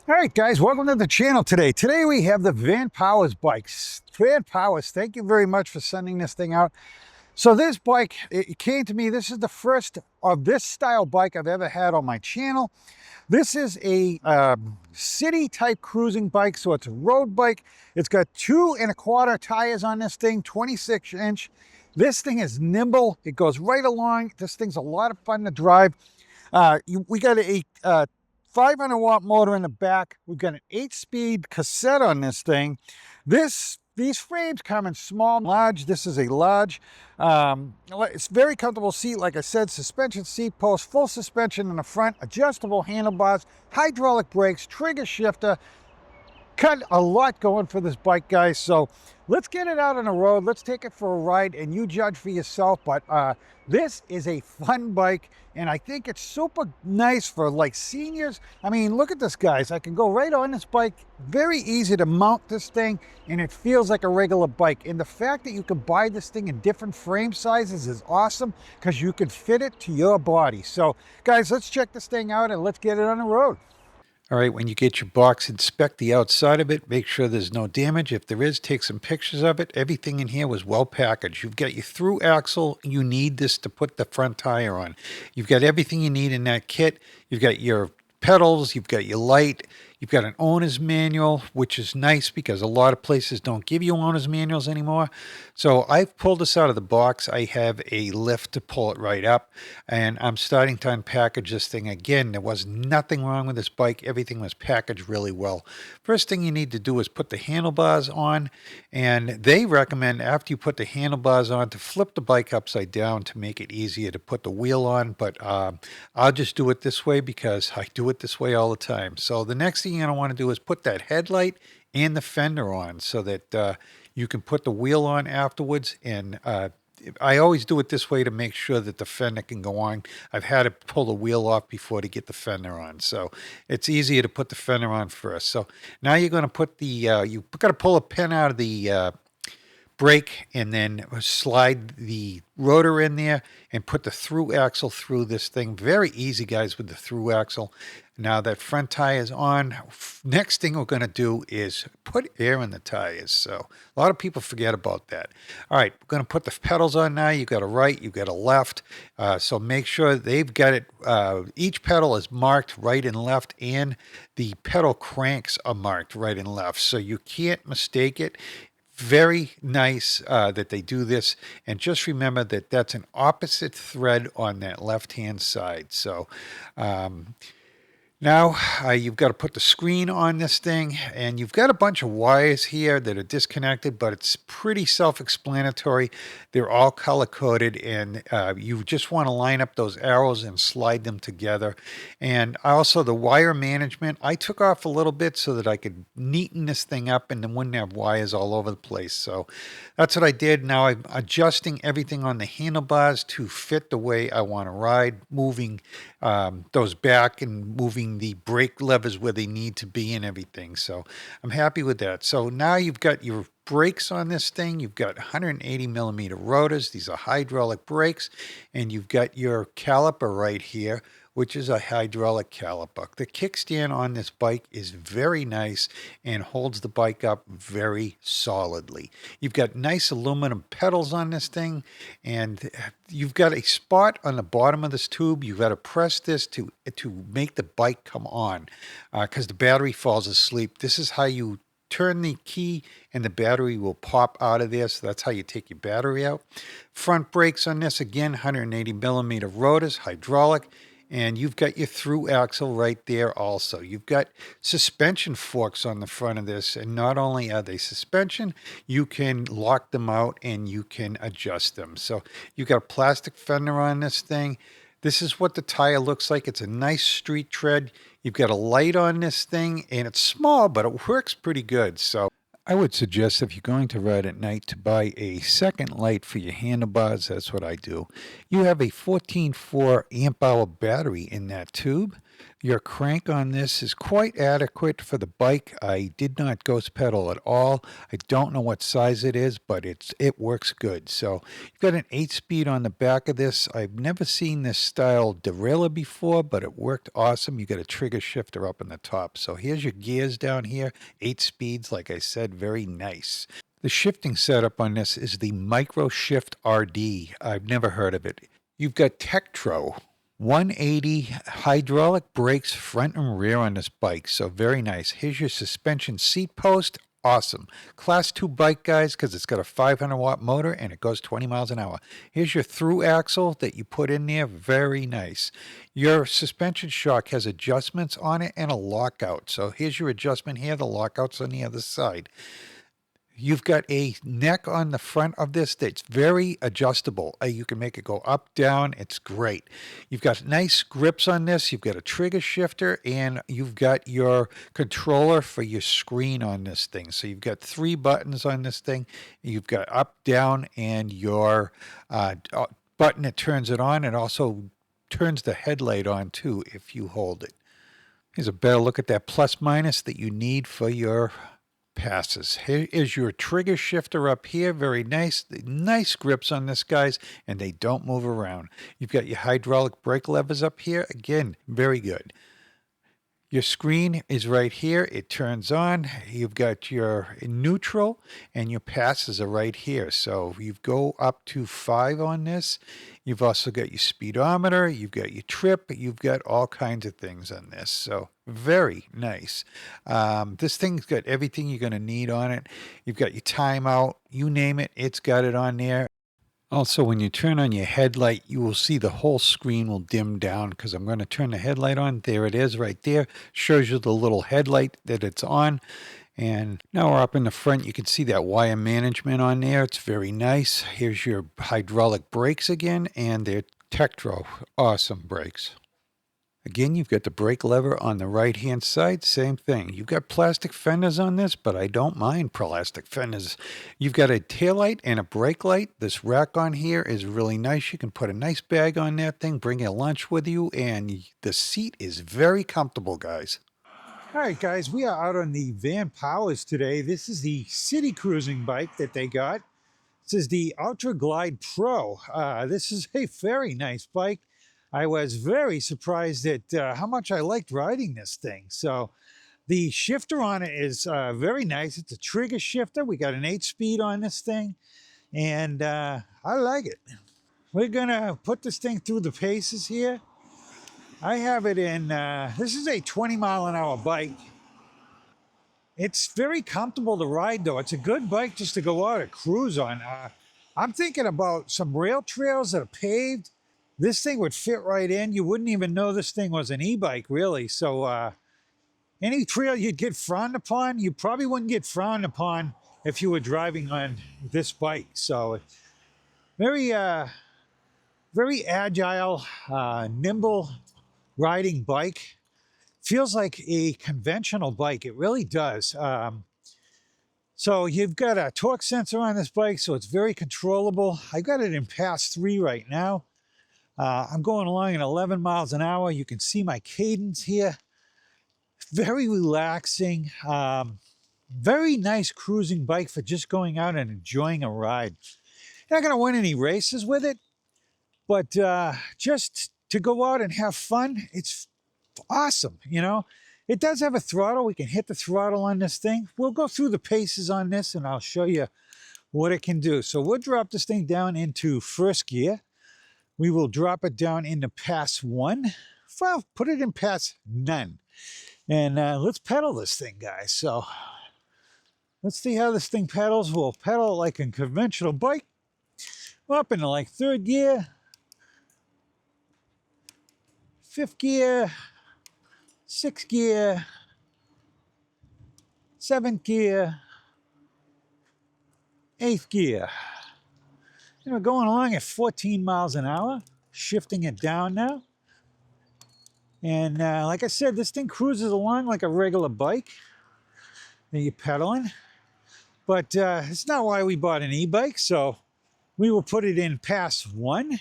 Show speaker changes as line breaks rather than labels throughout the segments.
All right, guys, welcome to the channel today. Today we have the Vanpower's bikes. Vanpower's, thank you very much for sending this thing out. So this bike, it came to me, this is the first of this style bike I've ever had on my channel. This is a city type cruising bike, so it's a road bike. It's got 2¼ tires on this thing, 26-inch. This thing is nimble, it goes right along. This thing's a lot of fun to drive. We got a 500-watt motor in the back. We've got an 8-speed cassette on this thing. These frames come in small, large. This is a large. It's very comfortable seat. Like I said, suspension seat post, full suspension in the front, adjustable handlebars, hydraulic brakes, trigger shifter. Got a lot going for this bike, guys. So let's get it out on the road. Let's take it for a ride and you judge for yourself. But this is a fun bike and I think it's super nice for like seniors. I mean, look at this, guys. I can go right on this bike. Very easy to mount this thing and it feels like a regular bike. And the fact that you can buy this thing in different frame sizes is awesome because you can fit it to your body. So guys, let's check this thing out and let's get it on the road.
All right, when you get your box, inspect the outside of it. Make sure there's no damage. If there is, take some pictures of it. Everything in here was well packaged. You've got your through axle. You need this to put the front tire on. You've got everything you need in that kit. You've got your pedals. You've got your light. You've got an owner's manual, which is nice because a lot of places don't give you owner's manuals anymore. So I've pulled this out of the box. I have a lift to pull it right up, and I'm starting to unpackage this thing again. There was nothing wrong with this bike. Everything was packaged really well. First thing you need to do is put the handlebars on, and they recommend after you put the handlebars on to flip the bike upside down to make it easier to put the wheel on, but I'll just do it this way because I do it this way all the time. So the next thing you're going to want to do is put that headlight and the fender on so that you can put the wheel on afterwards. And I always do it this way to make sure that the fender can go on. I've had to pull the wheel off before to get the fender on. So it's easier to put the fender on first. So now you're going to put the, you've got to pull a pin out of the brake and then slide the rotor in there and put the through axle through this thing. Very easy, guys, with the through axle. Now that front tire is on, next thing we're going to do is put air in the tires. So a lot of people forget about that. All right, we're going to put the pedals on now. You've got a right, you've got a left. So make sure they've got it. Each pedal is marked right and left, and the pedal cranks are marked right and left. So you can't mistake it. Very nice that they do this. And just remember that that's an opposite thread on that left-hand side. So now you've got to put the screen on this thing, and you've got a bunch of wires here that are disconnected, but it's pretty self-explanatory. They're all color-coded, and you just want to line up those arrows and slide them together. And also the wire management, I took off a little bit so that I could neaten this thing up and then wouldn't have wires all over the place. So that's what I did. Now I'm adjusting everything on the handlebars to fit the way I want to ride, moving those back and moving the brake levers where they need to be and everything. So I'm happy with that. So now you've got your brakes on this thing. You've got 180 millimeter rotors. These are hydraulic brakes. And you've got your caliper right here, which is a hydraulic caliper. The kickstand on this bike is very nice and holds the bike up very solidly. You've got nice aluminum pedals on this thing, and you've got a spot on the bottom of this tube. You've got to press this to make the bike come on because the battery falls asleep. This is how you turn the key and the battery will pop out of there. So that's how you take your battery out. Front brakes on this, again, 180 millimeter rotors, hydraulic. And you've got your through axle right there also. You've got suspension forks on the front of this. And not only are they suspension, you can lock them out and you can adjust them. So you've got a plastic fender on this thing. This is what the tire looks like. It's a nice street tread. You've got a light on this thing, and it's small, but it works pretty good. So I would suggest if you're going to ride at night to buy a second light for your handlebars. That's what I do. You have a 14.4 amp hour battery in that tube. Your crank on this is quite adequate for the bike. I did not ghost pedal at all. I don't know what size it is, but it works good. So you've got an 8-speed on the back of this. I've never seen this style derailleur before, but it worked awesome. You got a trigger shifter up in the top. So here's your gears down here, 8 speeds, like I said, very nice. The shifting setup on this is the Micro Shift RD. I've never heard of it. You've got Tektro. 180 hydraulic brakes front and rear on this bike, so very nice. Here's your suspension seat post. Awesome. Class 2 bike, guys, because it's got a 500-watt motor and it goes 20 miles an hour. Here's your through axle that you put in there. Very nice. Your suspension shock has adjustments on it and a lockout. So here's your adjustment here. The lockout's on the other side. You've got a neck on the front of this that's very adjustable. You can make it go up, down. It's great. You've got nice grips on this. You've got a trigger shifter, and you've got your controller for your screen on this thing. So you've got 3 buttons on this thing. You've got up, down, and your button that turns it on. It also turns the headlight on, too, if you hold it. Here's a better look at that plus minus that you need for your passes. Here is your trigger shifter up here. Very nice. Nice grips on this, guys, and they don't move around. You've got your hydraulic brake levers up here. Again, very good. Your screen is right here. It turns on. You've got your neutral, and your passes are right here. So you go up to 5 on this. You've also got your speedometer. You've got your trip. You've got all kinds of things on this. So very nice. This thing's got everything you're going to need on it. You've got your timeout. You name it, it's got it on there. Also, when you turn on your headlight, you will see the whole screen will dim down because I'm going to turn the headlight on. There it is right there. Shows you the little headlight that it's on. And now we're up in the front. You can see that wire management on there. It's very nice. Here's your hydraulic brakes again, and they're Tektro. Awesome brakes. Again, you've got the brake lever on the right-hand side. Same thing. You've got plastic fenders on this, but I don't mind plastic fenders. You've got a taillight and a brake light. This rack on here is really nice. You can put a nice bag on that thing, bring your lunch with you, and the seat is very comfortable, guys.
All right, guys, we are out on the Vanpowers today. This is the city cruising bike that they got. This is the UrbanGlide Pro. This is a very nice bike. I was very surprised at how much I liked riding this thing. So the shifter on it is very nice. It's a trigger shifter. We got an 8-speed on this thing, and I like it. We're gonna put this thing through the paces here. I have it in, this is a 20-mile-an-hour bike. It's very comfortable to ride, though. It's a good bike just to go out and cruise on. I'm thinking about some rail trails that are paved. This thing would fit right in. You wouldn't even know this thing was an e-bike, really. So any trail you'd get frowned upon, you probably wouldn't get frowned upon if you were driving on this bike. So very, very agile, nimble riding bike. Feels like a conventional bike. It really does. So you've got a torque sensor on this bike, so it's very controllable. I got it in pass 3 right now. I'm going along at 11 miles an hour. You can see my cadence here. Very relaxing. Very nice cruising bike for just going out and enjoying a ride. You're not going to win any races with it, but just to go out and have fun, it's awesome, you know. It does have a throttle. We can hit the throttle on this thing. We'll go through the paces on this and I'll show you what it can do. So we'll drop this thing down into first gear. We will drop it down into pass 1. Well, put it in pass none. And let's pedal this thing, guys. So let's see how this thing pedals. We'll pedal like a conventional bike. Up into like 3rd gear, 5th gear, 6th gear, 7th gear, 8th gear. And we're going along at 14 miles an hour, shifting it down now. And like I said, this thing cruises along like a regular bike that you're pedaling. But it's not why we bought an e-bike, so we will put it in pass 1.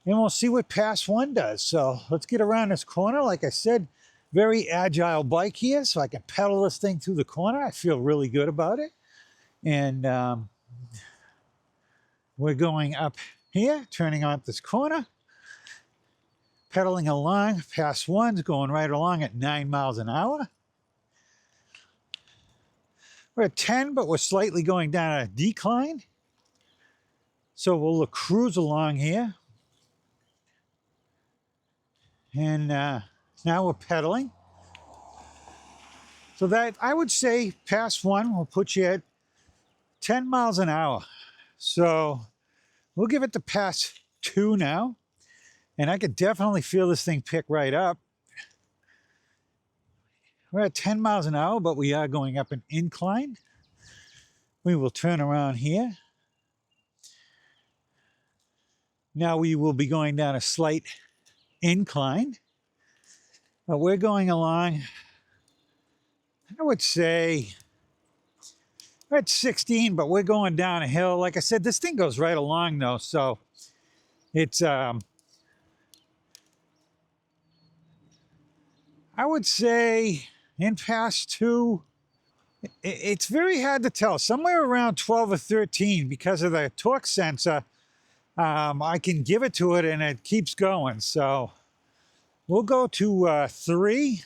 and we'll see what pass one does. So let's get around this corner. Like I said, very agile bike here, so I can pedal this thing through the corner. I feel really good about it. And we're going up here, turning up this corner, pedaling along. Pass one's going right along at 9 miles an hour. We're at 10, but we're slightly going down a decline. So we'll cruise along here. And now we're pedaling. So that, I would say, pass one will put you at 10 miles an hour. So we'll give it the pass two now. And I could definitely feel this thing pick right up. We're at 10 miles an hour, but we are going up an incline. We will turn around here. Now we will be going down a slight incline. But we're going along, I would say, we're at 16, but we're going down a hill. Like I said, this thing goes right along though, so it's, I would say in pass two, it's very hard to tell. Somewhere around 12 or 13 because of the torque sensor. I can give it to it and it keeps going. So we'll go to 3.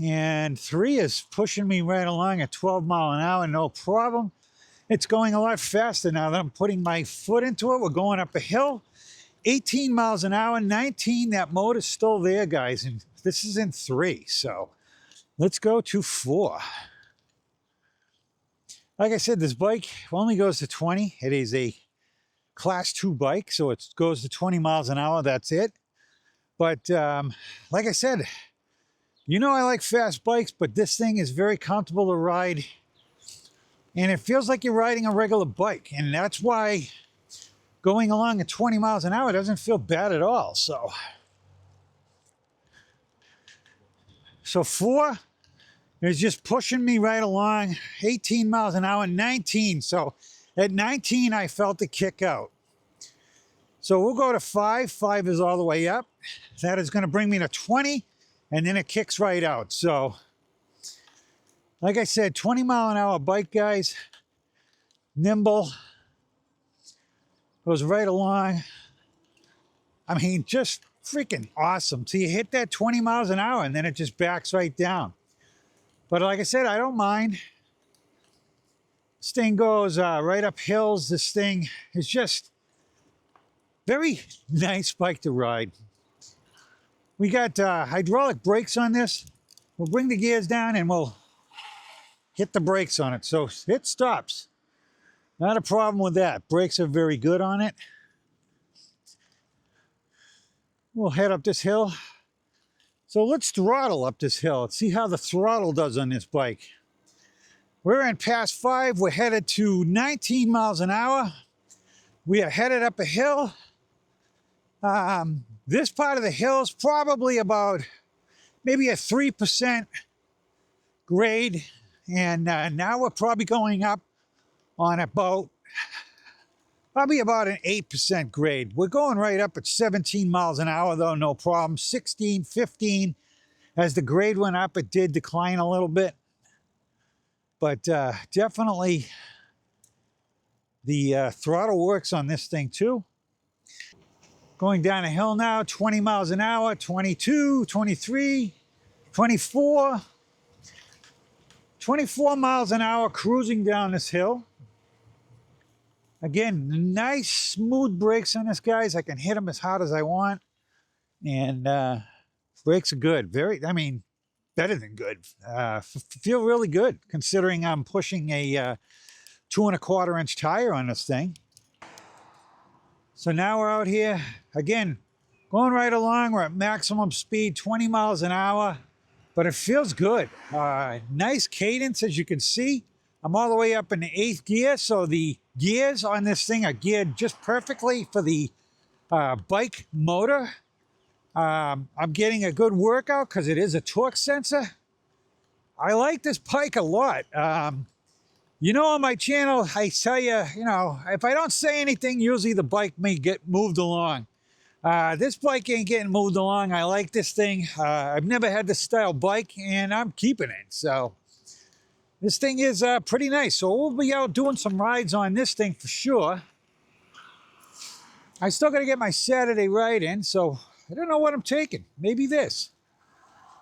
And 3 is pushing me right along at 12 mile an hour, no problem. It's going a lot faster now that I'm putting my foot into it. We're going up a hill, 18 miles an hour, 19. That motor's still there, guys. And this is in 3. So let's go to 4. Like I said, this bike only goes to 20. It is a class 2 bike, so it goes to 20 miles an hour. That's it. But like I said, you know I like fast bikes, but this thing is very comfortable to ride. And it feels like you're riding a regular bike. And that's why going along at 20 miles an hour doesn't feel bad at all. So 4 is just pushing me right along, 18 miles an hour, 19. So at 19, I felt the kick out. So we'll go to 5. 5 is all the way up. That is going to bring me to 20, and then it kicks right out. So like I said, 20 mile an hour bike, guys. Nimble. Goes right along. I mean, just freaking awesome. So you hit that 20 miles an hour and then it just backs right down. But like I said, I don't mind. This thing goes right up hills. This thing is just very nice bike to ride. We got hydraulic brakes on this. We'll bring the gears down and we'll hit the brakes on it. So it stops. Not a problem with that. Brakes are very good on it. We'll head up this hill. So let's throttle up this hill. Let's see how the throttle does on this bike. We're in pass 5. We're headed to 19 miles an hour. We are headed up a hill. This part of the hill is probably about maybe a 3% grade. And now we're probably going up on probably about an 8% grade. We're going right up at 17 miles an hour though, no problem. 16, 15. As the grade went up, it did decline a little bit. But definitely the throttle works on this thing too. Going down a hill now, 20 miles an hour, 22, 23, 24. 24 miles an hour cruising down this hill. Again, nice smooth brakes on this, guys. I can hit them as hard as I want. And brakes are good. I mean, better than good. Feel really good considering I'm pushing a 2¼ inch tire on this thing. So now we're out here, again, going right along. We're at maximum speed, 20 miles an hour. But it feels good. Nice cadence, as you can see. I'm all the way up in the 8th gear, so the gears on this thing are geared just perfectly for the bike motor. I'm getting a good workout because it is a torque sensor. I like this bike a lot. You know, on my channel, I tell you, you know, if I don't say anything, usually the bike may get moved along. This bike ain't getting moved along. I like this thing. I've never had this style bike, and I'm keeping it. So this thing is pretty nice. So we'll be out doing some rides on this thing for sure. I still got to get my Saturday ride in, so I don't know what I'm taking. Maybe this.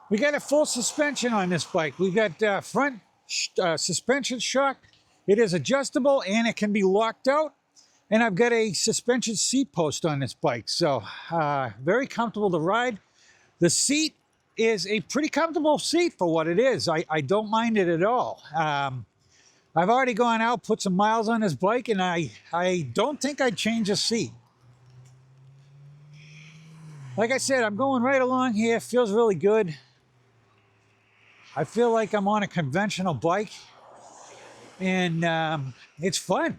We got a full suspension on this bike. We got front suspension shock. It is adjustable and it can be locked out. And I've got a suspension seat post on this bike. So very comfortable to ride. The seat is a pretty comfortable seat for what it is. I don't mind it at all. I've already gone out, put some miles on this bike, and I don't think I'd change a seat. Like I said, I'm going right along here. Feels really good. I feel like I'm on a conventional bike, and it's fun.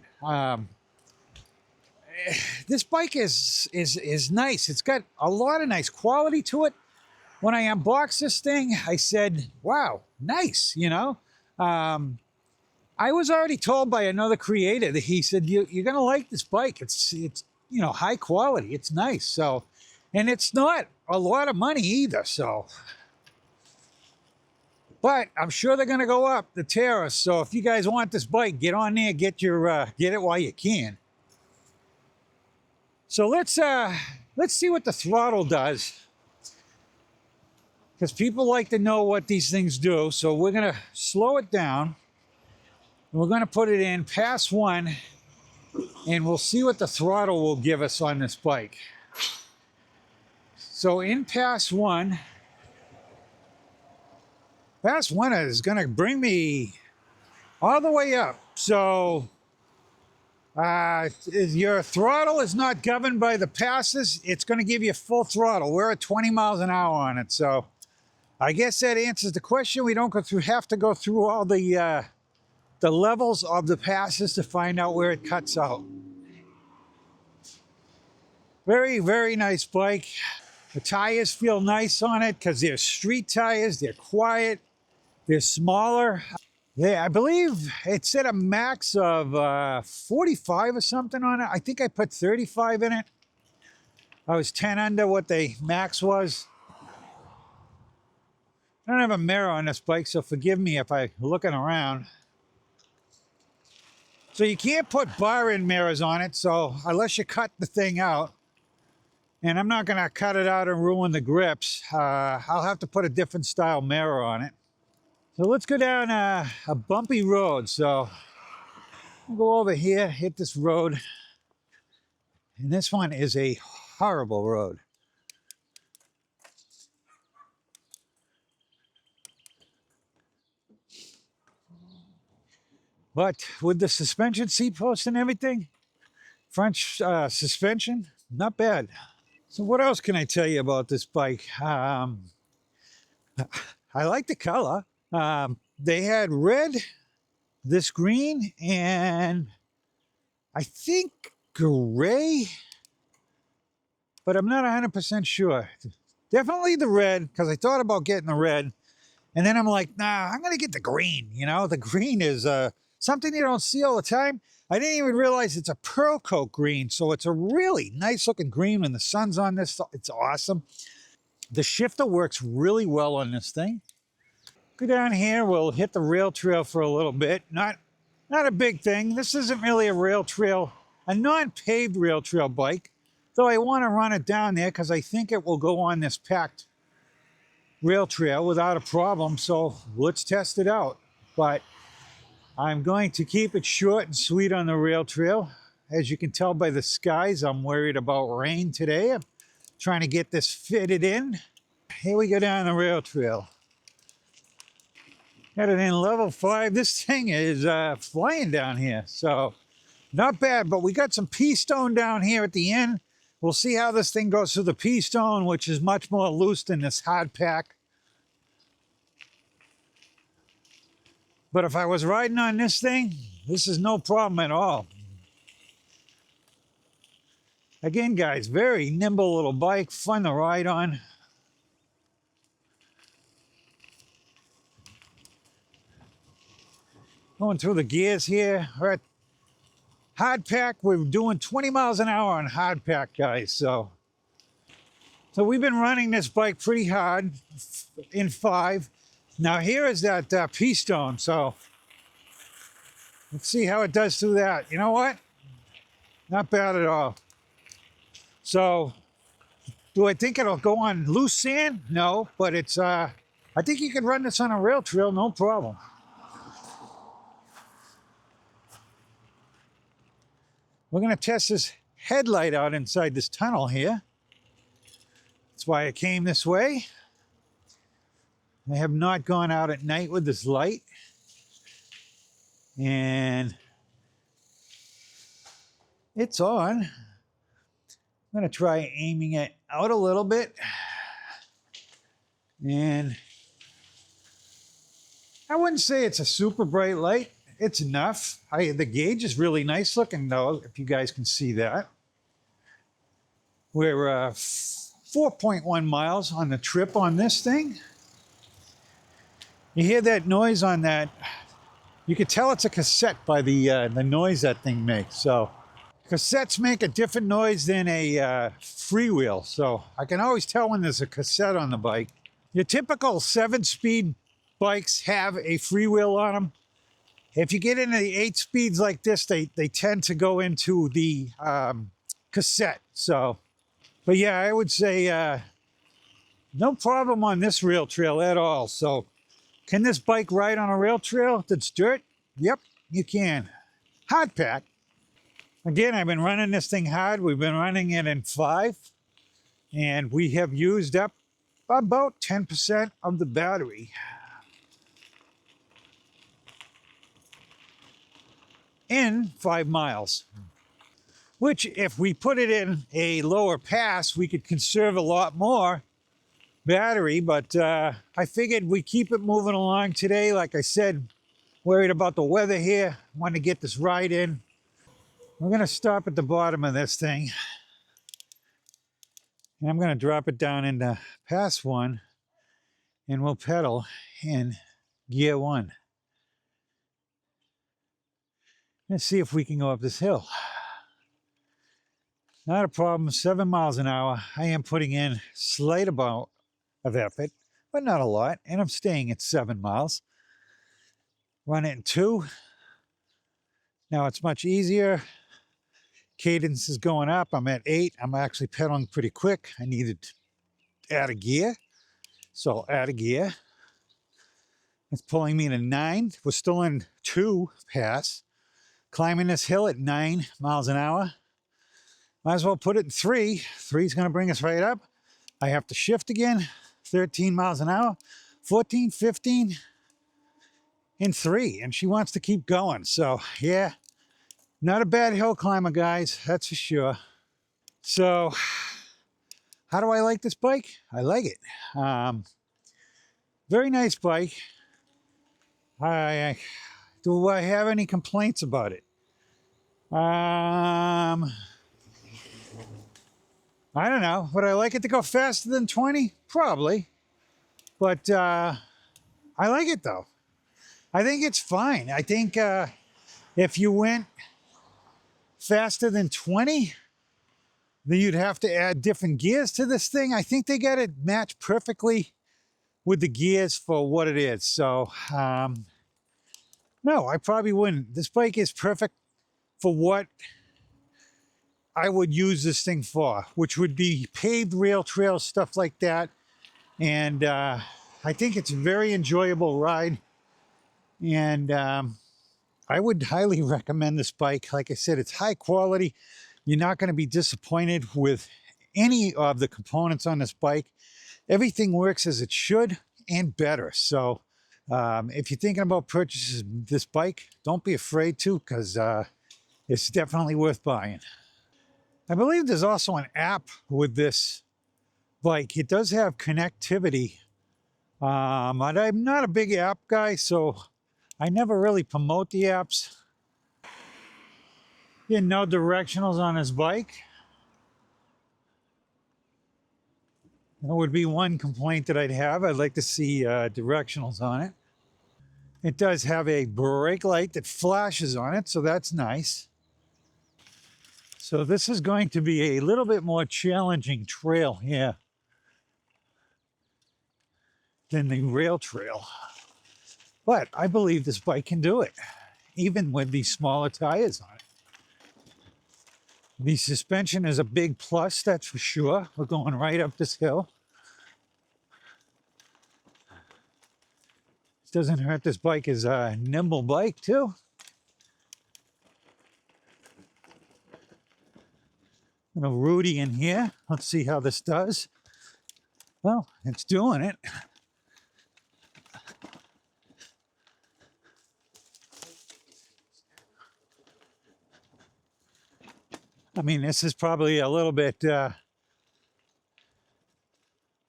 This bike is nice. It's got a lot of nice quality to it. When I unboxed this thing, I said, wow, nice, you know. I was already told by another creator that he said, you're going to like this bike. It's, you know, high quality. It's nice. So, and it's not a lot of money either. So, but I'm sure they're going to go up the tariffs. So if you guys want this bike, get on there, get it while you can. So let's see what the throttle does, because people like to know what these things do. So we're going to slow it down. And we're going to put it in pass 1, and we'll see what the throttle will give us on this bike. So in pass 1 is going to bring me all the way up. So your throttle is not governed by the passes. It's going to give you full throttle. We're at 20 miles an hour on it. So I guess that answers the question. We don't have to go through all the levels of the passes to find out where it cuts out. Very, very nice bike. The tires feel nice on it because they're street tires. They're quiet. They're smaller. Yeah, I believe it said a max of 45 or something on it. I think I put 35 in it. I was 10 under what the max was. I don't have a mirror on this bike, so forgive me if I'm looking around. So you can't put bar-in mirrors on it, so unless you cut the thing out, and I'm not going to cut it out and ruin the grips, I'll have to put a different style mirror on it. So let's go down a bumpy road. So I'll go over here, hit this road, and this one is a horrible road. But with the suspension seat post and everything, front suspension, not bad. So what else can I tell you about this bike? I like the color. They had red, this green, and I think gray, but I'm not 100% sure. Definitely the red, because I thought about getting the red, and then I'm like, nah, I'm gonna get the green. You know, the green is something you don't see all the time. I didn't even realize it's a pearl coat green, so it's a really nice looking green when the sun's on this. It's awesome. The shifter works really well on this thing. Go down here, we'll hit the rail trail for a little bit. Not a big thing. This isn't really a rail trail, a non-paved rail trail bike, though I want to run it down there because I think it will go on this packed rail trail without a problem. So let's test it out. But I'm going to keep it short and sweet on the rail trail. As you can tell by the skies, I'm worried about rain today. I'm trying to get this fitted in. Here we go down the rail trail. Got it in level 5. This thing is flying down here, so not bad. But we got some P-stone down here at the end. We'll see how this thing goes through the P-stone, which is much more loose than this hard pack. But if I was riding on this thing, this is no problem at all. Again, guys, very nimble little bike, fun to ride on. Going through the gears here. We're at hard pack. We're doing 20 miles an hour on hard pack, guys. So we've been running this bike pretty hard in 5. Now here is that P-stone. So let's see how it does through that. You know what? Not bad at all. So do I think it'll go on loose sand? No, but it's I think you can run this on a rail trail, no problem. We're gonna test this headlight out inside this tunnel here. That's why I came this way. I have not gone out at night with this light. And it's on. I'm gonna try aiming it out a little bit. And I wouldn't say it's a super bright light. It's enough. The gauge is really nice looking though, if you guys can see that. We're 4.1 miles on the trip on this thing. You hear that noise on that? You can tell it's a cassette by the noise that thing makes. So cassettes make a different noise than a freewheel. So I can always tell when there's a cassette on the bike. Your typical 7-speed bikes have a freewheel on them. If you get into the 8 speeds like this, they tend to go into the cassette. So, but yeah, I would say no problem on this rail trail at all. So can this bike ride on a rail trail that's dirt? Yep, you can. Hard pack. Again, I've been running this thing hard. We've been running it in 5, and we have used up about 10% of the battery. In 5 miles. Which, if we put it in a lower pass, we could conserve a lot more battery, but I figured we keep it moving along today. Like I said, worried about the weather here. Want to get this ride in. We're gonna stop at the bottom of this thing. And I'm gonna drop it down into pass 1, and we'll pedal in gear 1. Let's see if we can go up this hill. Not a problem, 7 miles an hour. I am putting in slight amount of effort, but not a lot, and I'm staying at 7 miles. Run it in 2. Now it's much easier. Cadence is going up. I'm at 8. I'm actually pedaling pretty quick. I needed to add a gear, so I'll add a gear. It's pulling me to 9. We're still in 2 pass. Climbing this hill at 9 miles an hour. Might as well put it in 3. 3 is going to bring us right up. I have to shift again. 13 miles an hour. 14, 15, in 3. And she wants to keep going. So, yeah, not a bad hill climber, guys. That's for sure. So, how do I like this bike? I like it. Very nice bike. Do I have any complaints about it? I don't know. Would I like it to go faster than 20? Probably. But I like it though. I think it's fine. I think if you went faster than 20, then you'd have to add different gears to this thing. I think they got it matched perfectly with the gears for what it is. So, no, I probably wouldn't. This bike is perfect for what I would use this thing for, which would be paved rail trails, stuff like that. And I think it's a very enjoyable ride. And I would highly recommend this bike. Like I said, it's high quality. You're not going to be disappointed with any of the components on this bike. Everything works as it should and better. So if you're thinking about purchasing this bike, don't be afraid to, because it's definitely worth buying. I believe there's also an app with this bike. It does have connectivity. But I'm not a big app guy, so I never really promote the apps. Yeah, no directionals on his bike. That would be one complaint that I'd have. I'd like to see directionals on it. It does have a brake light that flashes on it, so that's nice. So this is going to be a little bit more challenging trail here than the rail trail. But I believe this bike can do it, even with these smaller tires on it. The suspension is a big plus, that's for sure. We're going right up this hill. It doesn't hurt this bike is a nimble bike too. A little Rudy in here. Let's see how this does. Well, it's doing it. I mean, this is probably a little bit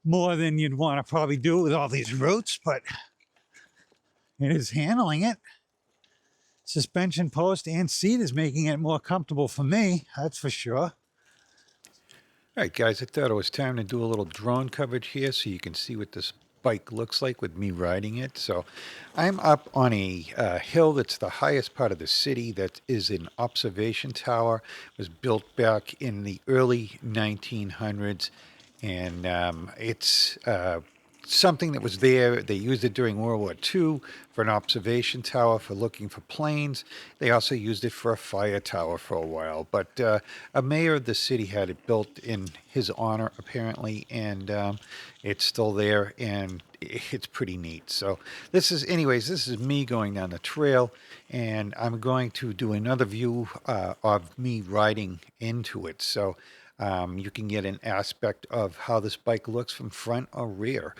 more than you'd want to probably do with all these roots, but it is handling it. Suspension post and seat is making it more comfortable for me, that's for sure.
All right, guys, I thought it was time to do a little drone coverage here so you can see what this bike looks like with me riding it. So I'm up on a hill that's the highest part of the city. That is an observation tower. It was built back in the early 1900s, and it's something that was there. They used it during World War II for an observation tower for looking for planes. They also used it for a fire tower for a while. But a mayor of the city had it built in his honor, apparently, and it's still there, and it's pretty neat. So this is, anyways, this is me going down the trail, and I'm going to do another view of me riding into it. So you can get an aspect of how this bike looks from front or rear.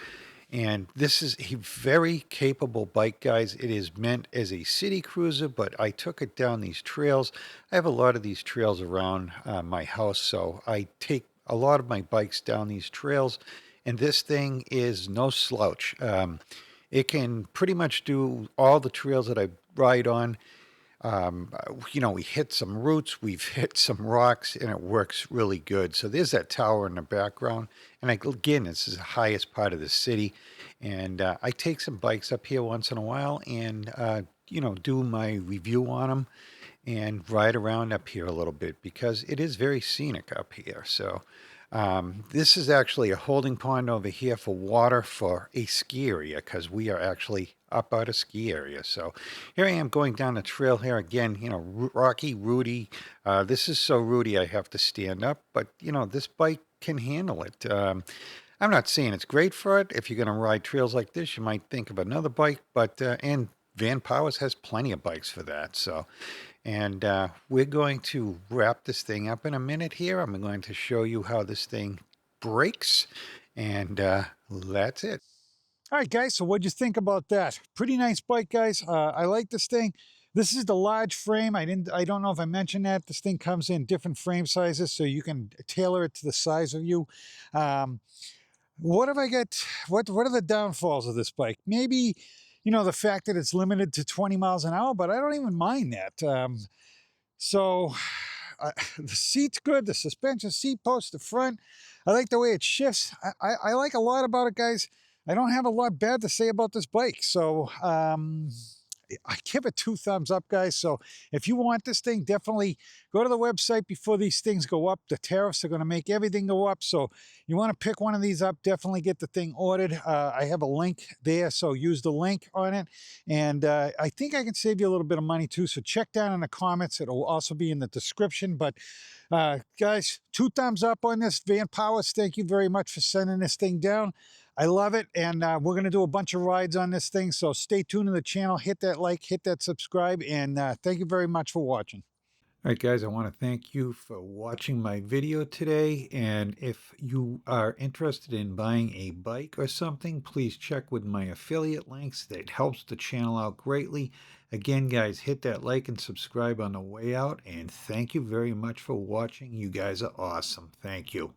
And this is a very capable bike, guys. It is meant as a city cruiser, but I took it down these trails. I have a lot of these trails around my house, so I take a lot of my bikes down these trails. And this thing is no slouch. It can pretty much do all the trails that I ride on. We hit some roots, we've hit some rocks, and it works really good. So there's that tower in the background. And again, this is the highest part of the city. And I take some bikes up here once in a while and, do my review on them and ride around up here a little bit because it is very scenic up here. So this is actually a holding pond over here for water for a ski area because we are actually up at a ski area. So here I am going down the trail here again, rocky, rooty. This is so rooty I have to stand up, but this bike can handle it. I'm not saying it's great for it. If you're going to ride trails like this, you might think of another bike, but and Vanpower has plenty of bikes for that. So, and we're going to wrap this thing up in a minute here. I'm going to show you how this thing brakes, and that's it.
All right, guys, so what'd you think about that? Pretty nice bike, guys. I like this thing. This is the large frame. I don't know if I mentioned that. This thing comes in different frame sizes, so you can tailor it to the size of you. What have I got? What are the downfalls of this bike? Maybe, the fact that it's limited to 20 miles an hour, but I don't even mind that. So the seat's good, the suspension, seat post, the front. I like the way it shifts. I like a lot about it, guys. I don't have a lot bad to say about this bike. So I give it 2 thumbs up, guys. So if you want this thing, definitely go to the website before these things go up. The tariffs are going to make everything go up. So you want to pick one of these up, definitely get the thing ordered. I have a link there, so use the link on it. And I think I can save you a little bit of money too. So check down in the comments. It'll also be in the description. But guys, 2 thumbs up on this. Vanpower, thank you very much for sending this thing down. I love it, and we're going to do a bunch of rides on this thing, so stay tuned to the channel. Hit that like, hit that subscribe, and thank you very much for watching.
All right, guys, I want to thank you for watching my video today. And if you are interested in buying a bike or something, please check with my affiliate links. That helps the channel out greatly. Again, guys, hit that like and subscribe on the way out. And thank you very much for watching. You guys are awesome. Thank you.